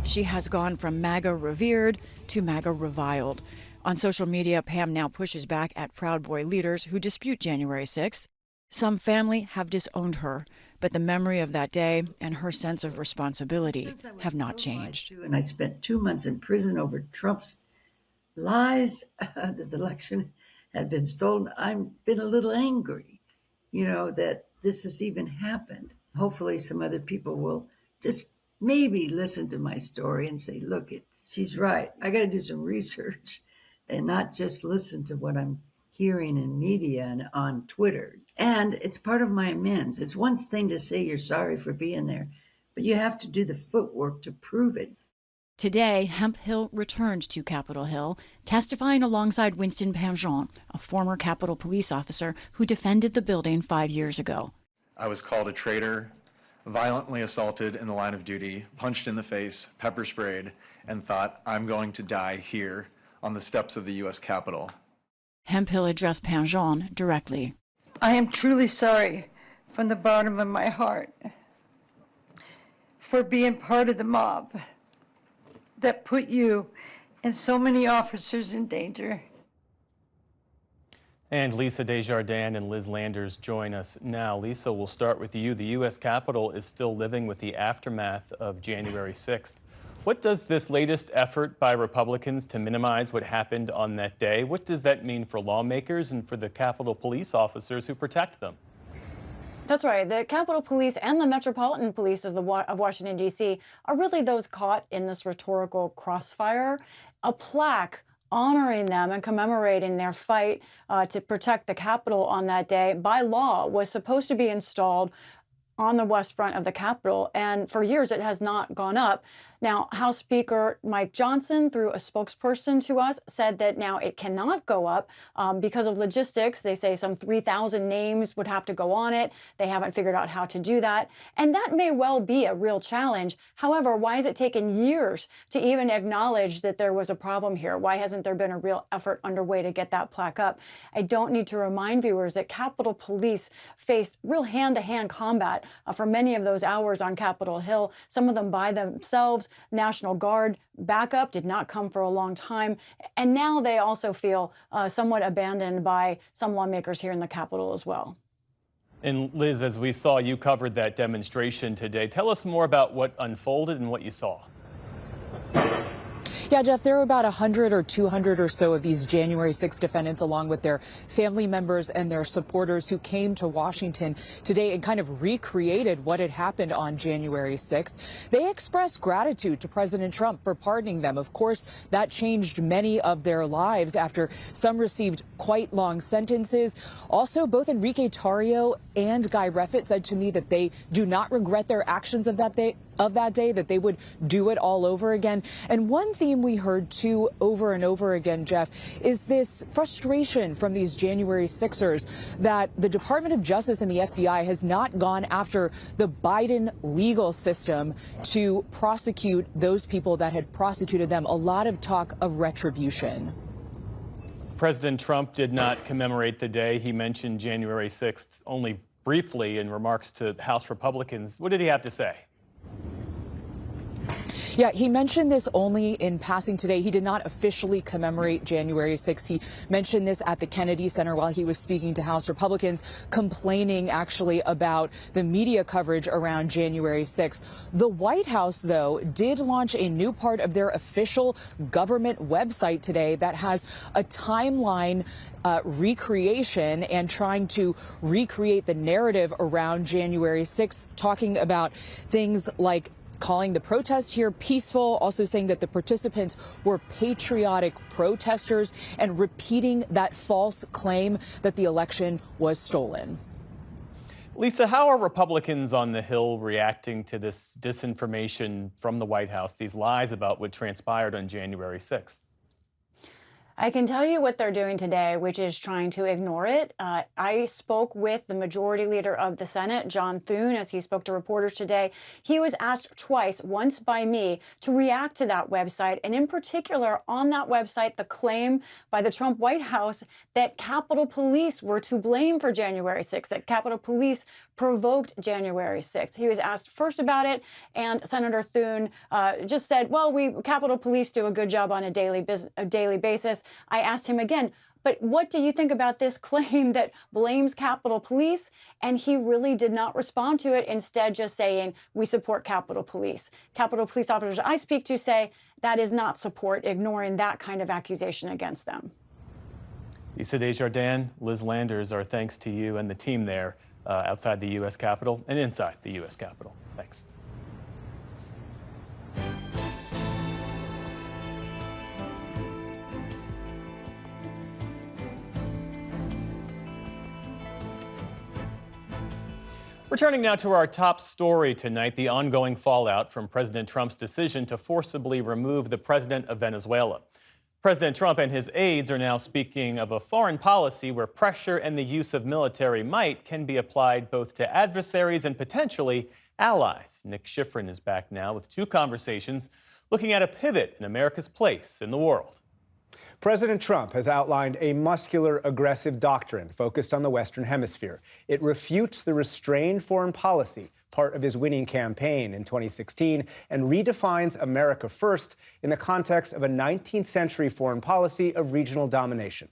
She has gone from MAGA revered to MAGA reviled. On social media, Pam now pushes back at Proud Boy leaders who dispute January 6th. Some family have disowned her, but the memory of that day and her sense of responsibility have not changed. And I spent 2 months in prison over Trump's lies that the election had been stolen. I've been a little angry, that this has even happened. Hopefully some other people will just maybe listen to my story and say, look, she's right. I got to do some research and not just listen to what I'm hearing in media and on Twitter. And it's part of my amends. It's one thing to say you're sorry for being there, but you have to do the footwork to prove it. Today, Hemphill returned to Capitol Hill, testifying alongside Winston Panjon, a former Capitol Police officer who defended the building 5 years ago. I was called a traitor, violently assaulted in the line of duty, punched in the face, pepper sprayed, and thought, I'm going to die here on the steps of the U.S. Capitol. Hemphill addressed Panjon directly. I am truly sorry from the bottom of my heart for being part of the mob that put you and so many officers in danger. And Lisa Desjardins and Liz Landers join us now. Lisa, we'll start with you. The U.S. Capitol is still living with the aftermath of January 6th. What does this latest effort by Republicans to minimize what happened on that day, what does that mean for lawmakers and for the Capitol Police officers who protect them? That's right. The Capitol Police and the Metropolitan Police of Washington, D.C. are really those caught in this rhetorical crossfire. A plaque honoring them and commemorating their fight to protect the Capitol on that day by law was supposed to be installed on the west front of the Capitol, and for years it has not gone up. Now, House Speaker Mike Johnson, through a spokesperson to us, said that now it cannot go up because of logistics. They say some 3,000 names would have to go on it. They haven't figured out how to do that. And that may well be a real challenge. However, why has it taken years to even acknowledge that there was a problem here? Why hasn't there been a real effort underway to get that plaque up? I don't need to remind viewers that Capitol Police faced real hand-to-hand combat for many of those hours on Capitol Hill, some of them by themselves. National Guard backup did not come for a long time. And now they also feel somewhat abandoned by some lawmakers here in the Capitol as well. And Liz, as we saw, you covered that demonstration today. Tell us more about what unfolded and what you saw. Yeah, Jeff, there were about 100 or 200 or so of these January 6 defendants, along with their family members and their supporters, who came to Washington today and kind of recreated what had happened on January 6th. They expressed gratitude to President Trump for pardoning them. Of course, that changed many of their lives after some received quite long sentences. Also, both Enrique Tarrio and Guy Reffitt said to me that they do not regret their actions of that day, that they would do it all over again. And one theme we heard too over and over again, Jeff, is this frustration from these January 6ers that the Department of Justice and the FBI has not gone after the Biden legal system to prosecute those people that had prosecuted them. A lot of talk of retribution. President Trump did not commemorate the day. He mentioned January 6th only briefly in remarks to House Republicans. What did he have to say? Yeah, he mentioned this only in passing today. He did not officially commemorate January 6th. He mentioned this at the Kennedy Center while he was speaking to House Republicans, complaining actually about the media coverage around January 6th. The White House, though, did launch a new part of their official government website today that has a timeline recreation and trying to recreate the narrative around January 6th, talking about things like calling the protest here peaceful, also saying that the participants were patriotic protesters, and repeating that false claim that the election was stolen. Lisa, how are Republicans on the Hill reacting to this disinformation from the White House, these lies about what transpired on January 6th? I can tell you what they're doing today, which is trying to ignore it. I spoke with the majority leader of the Senate, John Thune, as he spoke to reporters today. He was asked twice, once by me, to react to that website, and in particular on that website, the claim by the Trump White House that Capitol Police were to blame for January 6th, that Capitol Police provoked January 6th. He was asked first about it, and Senator Thune just said, well, Capitol Police do a good job on a daily basis. I asked him again, but what do you think about this claim that blames Capitol Police? And he really did not respond to it, instead just saying, we support Capitol Police. Capitol Police officers I speak to say that is not support, ignoring that kind of accusation against them. Lisa Desjardins, Liz Landers, our thanks to you and the team there outside the U.S. Capitol and inside the U.S. Capitol. Thanks. Returning now to our top story tonight, the ongoing fallout from President Trump's decision to forcibly remove the president of Venezuela. President Trump and his aides are now speaking of a foreign policy where pressure and the use of military might can be applied both to adversaries and potentially allies. Nick Schifrin is back now with two conversations looking at a pivot in America's place in the world. President Trump has outlined a muscular, aggressive doctrine focused on the Western Hemisphere. It refutes the restrained foreign policy, part of his winning campaign in 2016, and redefines America first in the context of a 19th century foreign policy of regional domination.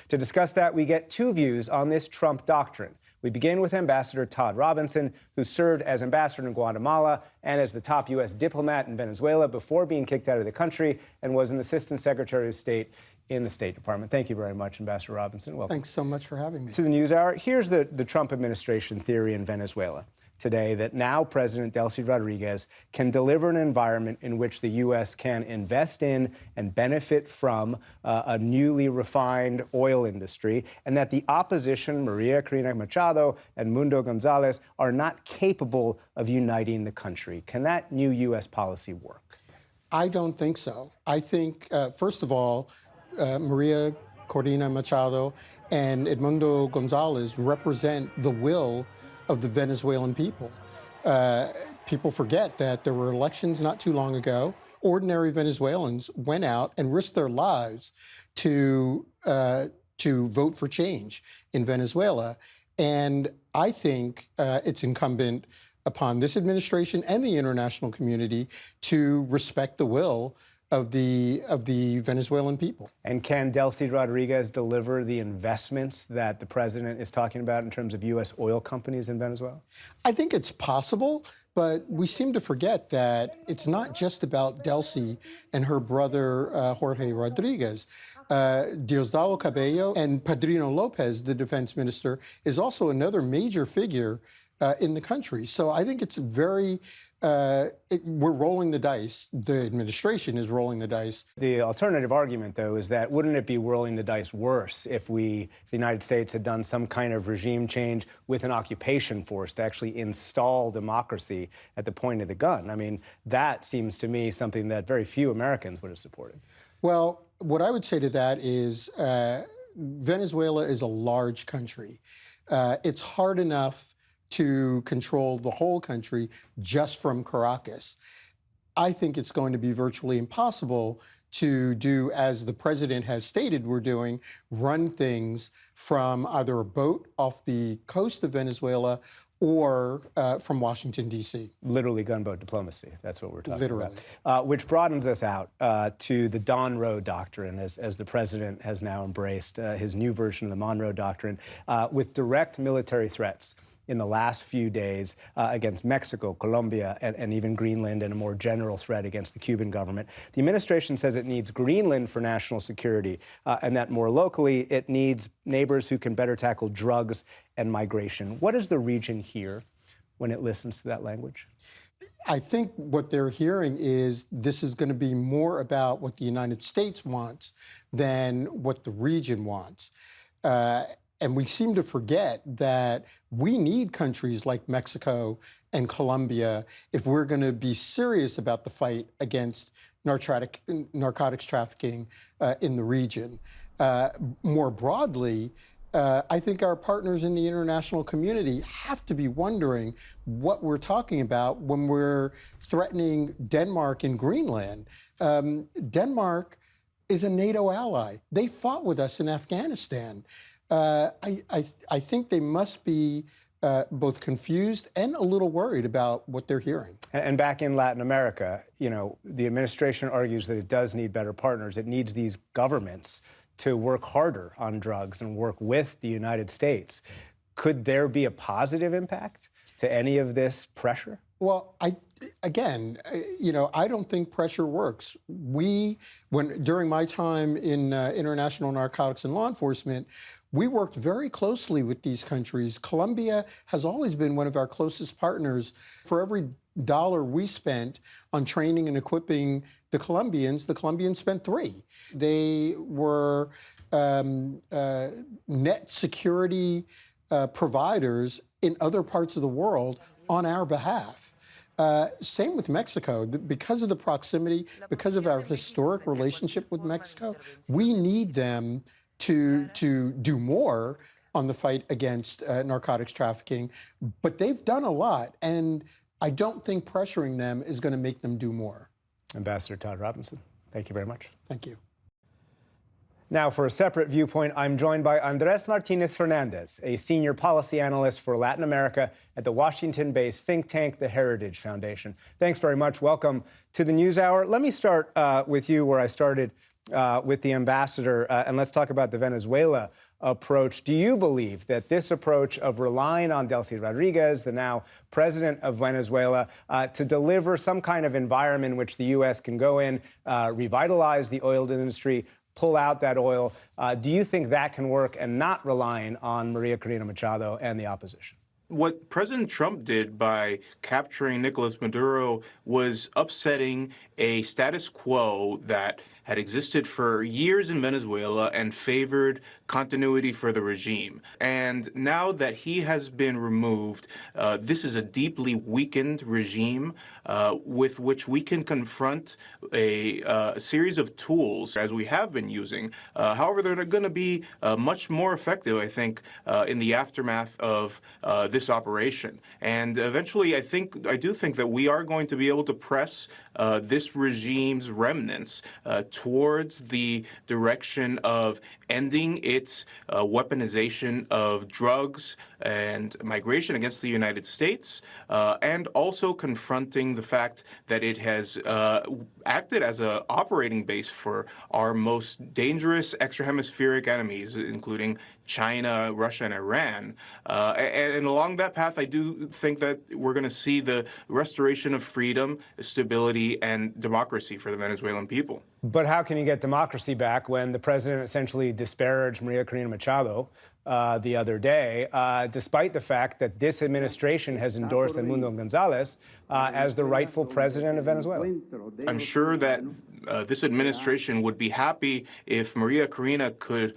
To discuss that, we get two views on this Trump doctrine. We begin with Ambassador Todd Robinson, who served as ambassador in Guatemala and as the top U.S. diplomat in Venezuela before being kicked out of the country, and was an assistant secretary of state in the State Department. Thank you very much, Ambassador Robinson. Welcome. Thanks so much for having me. To the NewsHour. Here's the Trump administration theory in Venezuela today, that now President Delcy Rodriguez can deliver an environment in which the U.S. can invest in and benefit from a newly refined oil industry, and that the opposition, Maria Corina Machado and Mundo Gonzalez, are not capable of uniting the country. Can that new U.S. policy work? I don't think so. I think, first of all, Maria Corina Machado and Edmundo Gonzalez represent the will of the Venezuelan people. People forget that there were elections not too long ago. Ordinary Venezuelans went out and risked their lives to vote for change in Venezuela. And I think it's incumbent upon this administration and the international community to respect the will of the Venezuelan people. And can Delcy Rodriguez deliver the investments that the president is talking about in terms of U.S. oil companies in Venezuela? I think it's possible, but we seem to forget that it's not just about Delcy and her brother, Jorge Rodriguez. Diosdado Cabello and Padrino Lopez, the defense minister, is also another major figure in the country. So I think it's very, we're rolling the dice. The administration is rolling the dice. The alternative argument, though, is that wouldn't it be rolling the dice worse if the United States had done some kind of regime change with an occupation force to actually install democracy at the point of the gun? I mean, that seems to me something that very few Americans would have supported. Well, what I would say to that is Venezuela is a large country. It's hard enough to control the whole country just from Caracas. I think it's going to be virtually impossible to do, as the president has stated we're doing, run things from either a boat off the coast of Venezuela or from Washington, D.C. Literally gunboat diplomacy. That's what we're talking about. Which broadens us out to the Don Roe Doctrine, as the president has now embraced his new version of the Monroe Doctrine, with direct military threats in the last few days against Mexico, Colombia, and even Greenland, and a more general threat against the Cuban government. The administration says it needs Greenland for national security, and that more locally, it needs neighbors who can better tackle drugs and migration. What does the region hear when it listens to that language? I think what they're hearing is this is going to be more about what the United States wants than what the region wants. And we seem to forget that we need countries like Mexico and Colombia if we're going to be serious about the fight against narcotics trafficking in the region. More broadly, I think our partners in the international community have to be wondering what we're talking about when we're threatening Denmark and Greenland. Denmark is a NATO ally. They fought with us in Afghanistan. I think they must be both confused and a little worried about what they're hearing. And back in Latin America, you know, the administration argues that it does need better partners. It needs these governments to work harder on drugs and work with the United States. Could there be a positive impact to any of this pressure? Well, again, you know, I don't think pressure works. During my time in international narcotics and law enforcement, we worked very closely with these countries. Colombia has always been one of our closest partners. For every dollar we spent on training and equipping the Colombians spent $3. They were net security providers in other parts of the world on our behalf. Same with Mexico. Because of the proximity, because of our historic relationship with Mexico, we need them to do more on the fight against narcotics trafficking. But they've done a lot, and I don't think pressuring them is going to make them do more. Ambassador Todd Robinson, thank you very much. Thank you. Now, for a separate viewpoint, I'm joined by Andres Martinez Fernandez, a senior policy analyst for Latin America at the Washington-based think tank, the Heritage Foundation. Thanks very much. Welcome to the NewsHour. Let me start with you where I started with the ambassador, and let's talk about the Venezuela approach. Do you believe that this approach of relying on Delcy Rodriguez, the now president of Venezuela, to deliver some kind of environment in which the U.S. can go in, revitalize the oil industry, pull out that oil, do you think that can work and not relying on Maria Corina Machado and the opposition? What President Trump did by capturing Nicolas Maduro was upsetting a status quo that had existed for years in Venezuela and favored continuity for the regime. And now that he has been removed, this is a deeply weakened regime with which we can confront a series of tools, as we have been using. However, they're going to be much more effective, I think, in the aftermath of this operation. And eventually, I do think that we are going to be able to press this regime's remnants towards the direction of ending its weaponization of drugs and migration against the United States, and also confronting the fact that it has acted as an operating base for our most dangerous extrahemispheric enemies, including China, Russia, and Iran. And along that path, I do think that we're going to see the restoration of freedom, stability, and democracy for the Venezuelan people. But how can you get democracy back when the president essentially disparaged Maria Corina Machado the other day, despite the fact that this administration has endorsed Edmundo Gonzalez as the rightful president of Venezuela? I'm sure that this administration would be happy if Maria Corina could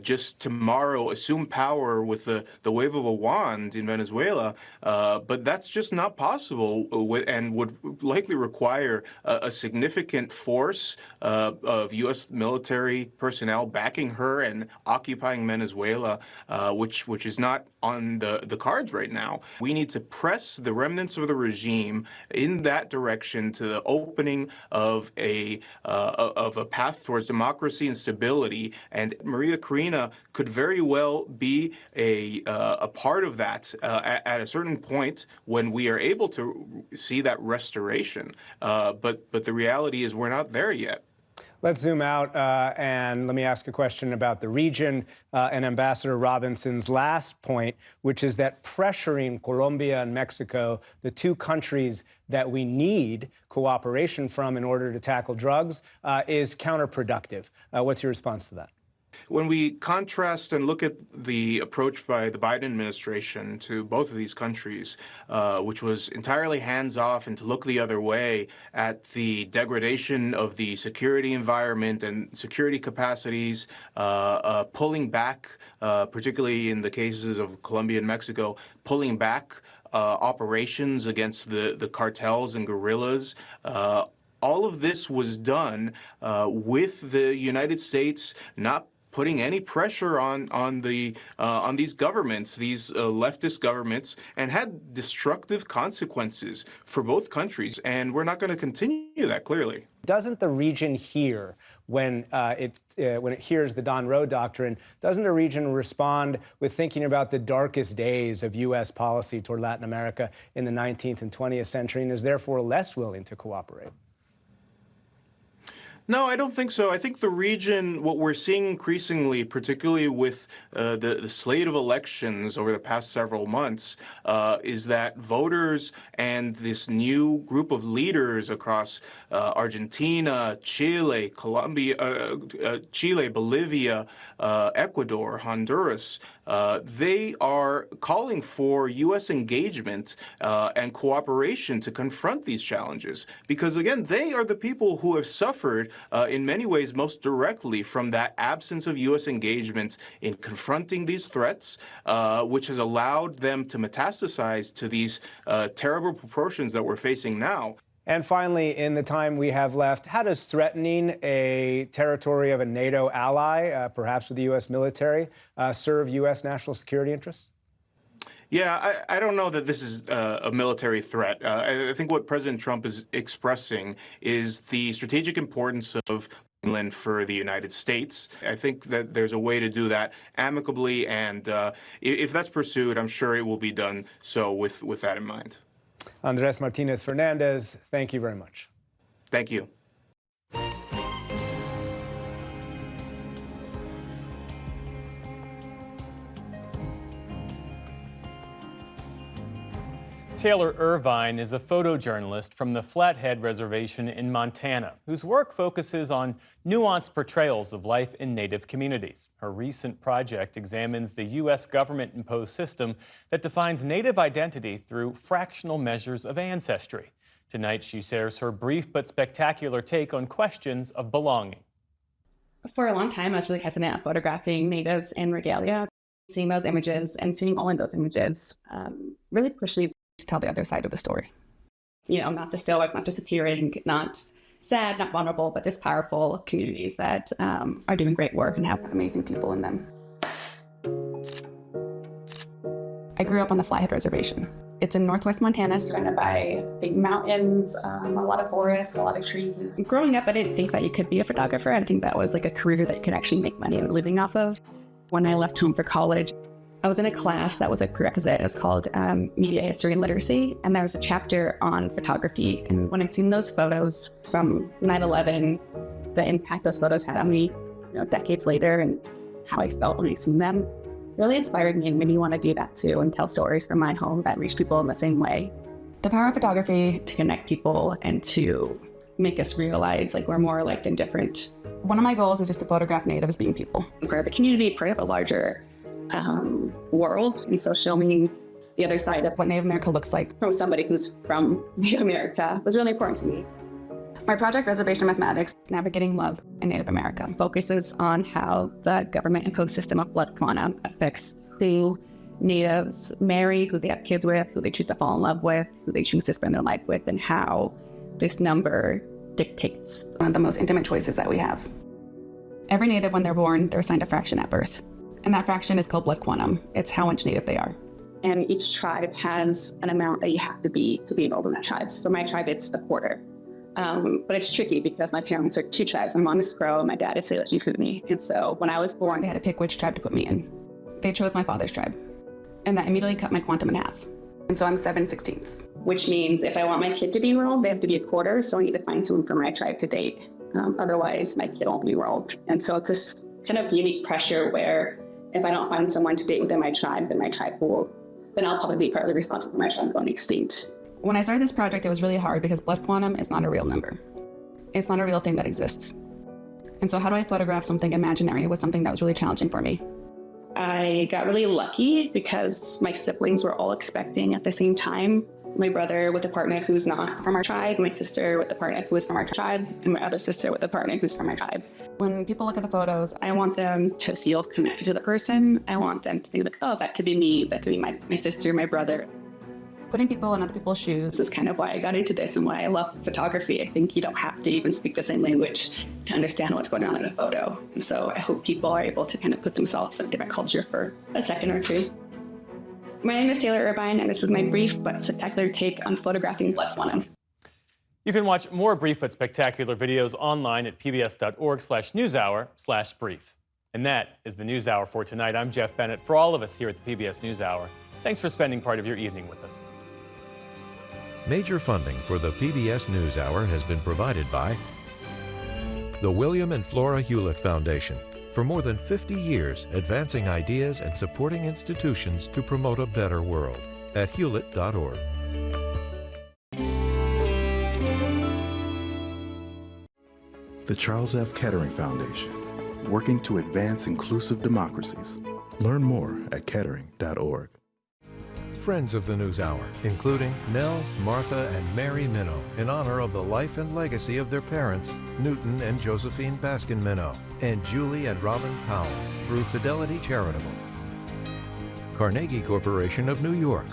just tomorrow assume power with the wave of a wand in Venezuela, but that's just not possible and would likely require a significant force of U.S. military personnel backing her and occupying Venezuela, which is not on the cards right now. We need to press the remnants of the regime in that direction to the opening of a path towards democracy and stability. And Maria Corina could very well be a part of that at a certain point when we are able to see that restoration. But the reality is we're not there yet. Let's zoom out and let me ask a question about the region and Ambassador Robinson's last point, which is that pressuring Colombia and Mexico, the two countries that we need cooperation from in order to tackle drugs, is counterproductive. What's your response to that? When we contrast and look at the approach by the Biden administration to both of these countries, which was entirely hands-off and to look the other way at the degradation of the security environment and security capacities, pulling back, particularly in the cases of Colombia and Mexico, pulling back operations against the cartels and guerrillas, all of this was done with the United States not putting any pressure on these governments, these leftist governments, and had destructive consequences for both countries. And we're not going to continue that, clearly. Doesn't the region hear when it hears the Don Rowe Doctrine? Doesn't the region respond with thinking about the darkest days of U.S. policy toward Latin America in the 19th and 20th century, and is therefore less willing to cooperate? No, I don't think so. I think the region, what we're seeing increasingly, particularly with the slate of elections over the past several months, is that voters and this new group of leaders across Argentina, Chile, Colombia, Chile, Bolivia, Ecuador, Honduras, they are calling for U.S. engagement and cooperation to confront these challenges. Because, again, they are the people who have suffered in many ways most directly from that absence of U.S. engagement in confronting these threats, which has allowed them to metastasize to these terrible proportions that we're facing now. And finally, in the time we have left, how does threatening a territory of a NATO ally, perhaps with the U.S. military, serve U.S. national security interests? Yeah, I don't know that this is a military threat. I think what President Trump is expressing is the strategic importance of Greenland for the United States. I think that there's a way to do that amicably, and if that's pursued, I'm sure it will be done so with that in mind. Andres Martinez Fernandez, thank you very much. Thank you. Taylor Irvine is a photojournalist from the Flathead Reservation in Montana, whose work focuses on nuanced portrayals of life in Native communities. Her recent project examines the U.S. government-imposed system that defines Native identity through fractional measures of ancestry. Tonight, she shares her brief but spectacular take on questions of belonging. For a long time, I was really hesitant at photographing Natives in regalia. Seeing those images and seeing all in those images really pushed me to tell the other side of the story. You know, not the stoic, not disappearing, not sad, not vulnerable, but just powerful communities that are doing great work and have amazing people in them. I grew up on the Flathead Reservation. It's in northwest Montana, surrounded by big mountains, a lot of forests, a lot of trees. Growing up, I didn't think that you could be a photographer. I didn't think that was like a career that you could actually make money and living off of. When I left home for college, I was in a class that was a prerequisite. It was called Media History and Literacy, and there was a chapter on photography. And when I'd seen those photos from 9/11, the impact those photos had on me, decades later, and how I felt when I seen them, really inspired me and made me want to do that too and tell stories from my home that reach people in the same way. The power of photography to connect people and to make us realize like we're more alike than different. One of my goals is just to photograph Natives being people, part of a community, part of a larger world, and so showing the other side of what Native America looks like from somebody who's from Native America was really important to me. My project, Reservation Mathematics, Navigating Love in Native America, focuses on how the government-imposed system of blood quantum affects who Natives marry, who they have kids with, who they choose to fall in love with, who they choose to spend their life with, and how this number dictates one of the most intimate choices that we have. Every Native, when they're born, they're assigned a fraction at birth. And that fraction is called blood quantum. It's how much Native they are. And each tribe has an amount that you have to be enrolled in that tribe. So for my tribe, it's a quarter. But it's tricky because my parents are two tribes. My mom is Crow, and my dad is Salish Yukuni. And so when I was born, they had to pick which tribe to put me in. They chose my father's tribe. And that immediately cut my quantum in half. And so I'm 7/16, which means if I want my kid to be enrolled, they have to be a quarter. So I need to find someone from my tribe to date. Otherwise, my kid won't be enrolled. And so it's this kind of unique pressure where if I don't find someone to date within my tribe, then I'll probably be partly responsible for my tribe going extinct. When I started this project, it was really hard because blood quantum is not a real number. It's not a real thing that exists. And so how do I photograph something imaginary was something that was really challenging for me. I got really lucky because my siblings were all expecting at the same time. My brother with a partner who's not from our tribe, my sister with a partner who is from our tribe, and my other sister with a partner who's from our tribe. When people look at the photos, I want them to feel connected to the person. I want them to think like, oh, that could be me, that could be my sister, my brother. putting people in other people's shoes. This is kind of why I got into this and why I love photography. I think you don't have to even speak the same language to understand what's going on in a photo. And so I hope people are able to kind of put themselves in a different culture for a second or two. My name is Taylor Irvine, and this is my brief but spectacular take on photographing blood quantum. You can watch more brief but spectacular videos online at pbs.org/newshour/brief. And that is the NewsHour for tonight. I'm Jeff Bennett. For all of us here at the PBS NewsHour, thanks for spending part of your evening with us. Major funding for the PBS NewsHour has been provided by the William and Flora Hewlett Foundation. For more than 50 years, advancing ideas and supporting institutions to promote a better world at hewlett.org. The Charles F. Kettering Foundation, working to advance inclusive democracies. Learn more at kettering.org. Friends of the NewsHour, including Nell, Martha, and Mary Minow, in honor of the life and legacy of their parents, Newton and Josephine Baskin Minow, and Julie and Robin Powell, through Fidelity Charitable. Carnegie Corporation of New York,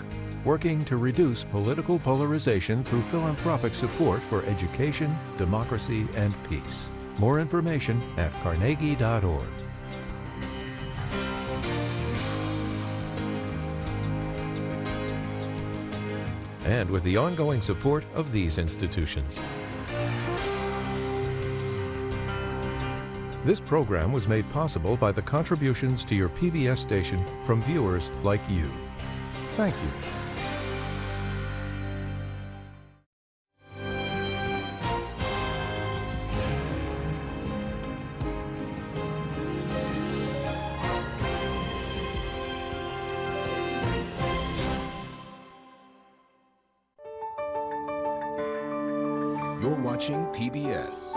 working to reduce political polarization through philanthropic support for education, democracy, and peace. More information at carnegie.org. And with the ongoing support of these institutions. This program was made possible by the contributions to your PBS station from viewers like you. Thank you. You're watching PBS.